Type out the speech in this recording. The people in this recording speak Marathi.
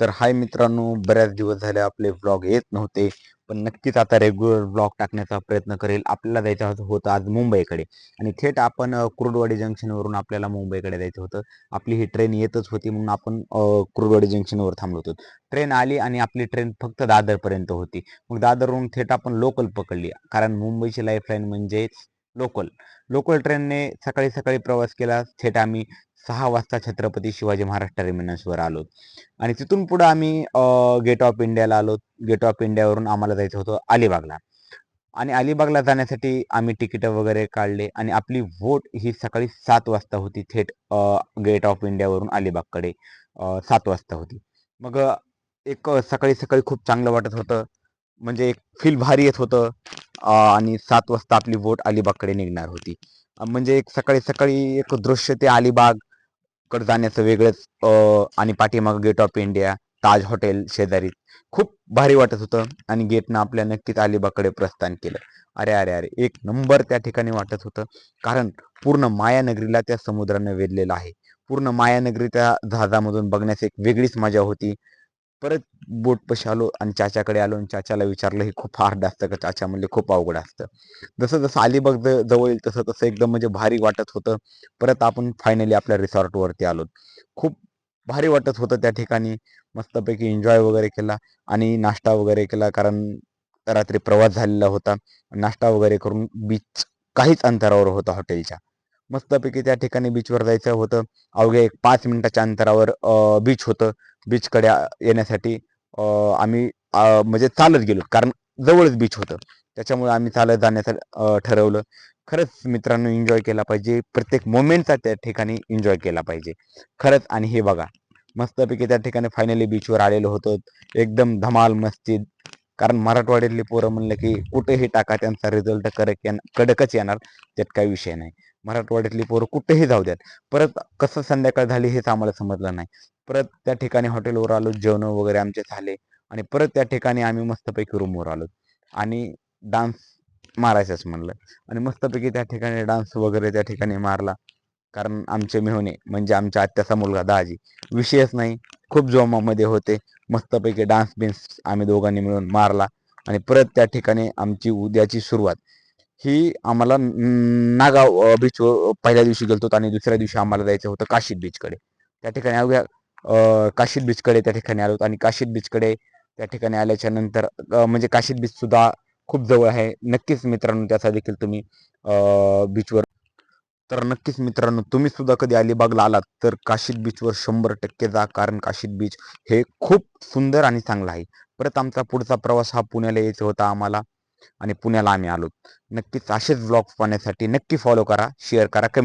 तर हाय मित्रांनो, बऱ्याच दिवस झाले आपले व्लॉग येत नव्हते. पण नक्कीच आता रेग्युलर व्लॉग टाकण्याचा प्रयत्न करेल. आपल्याला जायचं होतं आज मुंबईकडे आणि थेट आपण कुर्डुवाडी जंक्शनवरून आपल्याला मुंबईकडे जायचं होतं. आपली ही ट्रेन येतच होती म्हणून आपण कुर्डुवाडी जंक्शनवर थांबलो होतो. ट्रेन आली आणि आपली ट्रेन फक्त दादरपर्यंत होती. मग दादरवरून थेट आपण लोकल पकडली, कारण मुंबईची लाईफलाईन म्हणजे लोकल. लोकल ट्रेनने सकाळी सकाळी प्रवास केला. थेट आम्ही 6 वाजता छत्रपती शिवाजी महाराज टर्मिनसवर आलो आणि तिथून पुढे आम्ही गेट ऑफ इंडियाला आलो. गेट ऑफ इंडियावरून आम्हाला जायचं होतं अलिबागला आणि अलिबागला जाण्यासाठी आम्ही तिकीट वगैरे काढले आणि आपली वोट ही सकाळी 7 वाजता होती. थेट गेट ऑफ इंडियावरून अलिबागकडे 7 वाजता होती. मग एक सकाळी सकाळी खूप चांगलं वाटत होतं, म्हणजे एक फील भारी येत होतं. आणि 7 वाजता आपली वोट अलिबागकडे निघणार होती. म्हणजे एक सकाळी सकाळी एक दृश्य ते अलिबाग कडे जाण्याचं वेगळंच. आणि पाठीमागं gate of India, Taj hotel शेजारी खूप भारी वाटत होतं आणि गेटनं आपल्या नक्कीच अलिबागकडे प्रस्थान केलं. अरे अरे अरे, एक नंबर त्या ठिकाणी वाटत होतं, कारण पूर्ण मायानगरीला त्या समुद्रानं वेधलेलं आहे. पूर्ण मायानगरी त्या जहाजामधून बघण्याची एक वेगळीच मजा होती. परत बोटपाशी आलो आणि चाच्याकडे आलो आणि चाच्याला विचारलं, हे खूप हार्ड असतं का? चाचा म्हणले, खूप अवघड असतं. जसं जसं अलिबाग जवळ येईल तसं तसं एकदम म्हणजे भारी वाटत होतं. परत आपण फायनली आपल्या रिसॉर्टवरती आलो. खूप भारी वाटत होतं त्या ठिकाणी. मस्तपैकी एन्जॉय वगैरे केला आणि नाश्ता वगैरे केला, कारण रात्री प्रवास झालेला होता. नाश्ता वगैरे करून बीच काहीच अंतरावर होता हॉटेलच्या. मस्तपैकी त्या ठिकाणी बीचवर जायचं होतं. अवघ्या एक 5 मिनिटाच्या अंतरावर बीच होतं. बीचकडे येण्यासाठी आम्ही म्हणजे चालत गेलो, कारण जवळच बीच होतं. त्याच्यामुळे आम्ही चालत जाण्याचं ठरवलं. खरंच मित्रांनो, एन्जॉय केला पाहिजे. प्रत्येक मोमेंटचा त्या ठिकाणी एन्जॉय केला पाहिजे खरंच. आणि हे बघा, मस्तपैकी त्या ठिकाणी फायनली बीचवर आलेलो होतो. एकदम धमाल मस्ती, कारण मराठवाड्यातली पोरं म्हणलं की कुठेही टाका त्यांचा रिझल्ट कडकच येणार. त्यात काही विषय नाही. मराठवाड्यातली पोरं कुठेही जाऊ द्यात. परत कसं संध्याकाळ झाली हेच आम्हाला समजलं नाही. परत त्या ठिकाणी हॉटेलवर आलो, जेवण वगैरे आमचे झाले आणि परत त्या ठिकाणी आम्ही मस्तपैकी रूमवर आलो आणि डान्स मारायचंच म्हणलं आणि मस्तपैकी त्या ठिकाणी डान्स वगैरे त्या ठिकाणी मारला. कारण आमचे मेहुणे म्हणजे आमच्या आत्याचा मुलगा दाजी विषयच नाही, खूप जोमामध्ये होते. मस्तपैकी डान्स बिन्स आम्ही दोघांनी मिळून मारला आणि परत त्या ठिकाणी आमची उद्याची सुरुवात ही आम्हाला नागाव बीचवर पहिल्या दिवशी गेलतो आणि दुसऱ्या दिवशी आम्हाला जायचं होतं काशीद बीचकडे. त्या ठिकाणी अवघ्या काशीद बीचकडे त्या ठिकाणी आलो आणि काशीद बीचकडे त्या ठिकाणी आल्याच्या नंतर म्हणजे काशीद बीच सुद्धा खूप जवळ आहे. नक्कीच मित्रांनो, त्याचा देखील तुम्ही बीचवर, तर नक्कीच मित्रांनो, तुम्ही सुद्धा कधी अलिबागला आलात तर काशीद बीचवर 100% जा, कारण काशीद बीच हे खूप सुंदर आणि चांगलं आहे. परत आमचा पुढचा प्रवास हा पुण्याला यायचा होता आम्हाला आणि पुण्याला आम्ही आलो. नक्कीच असेच व्लॉग्स पाहण्यासाठी नक्की फॉलो करा, शेअर करा, कमेंट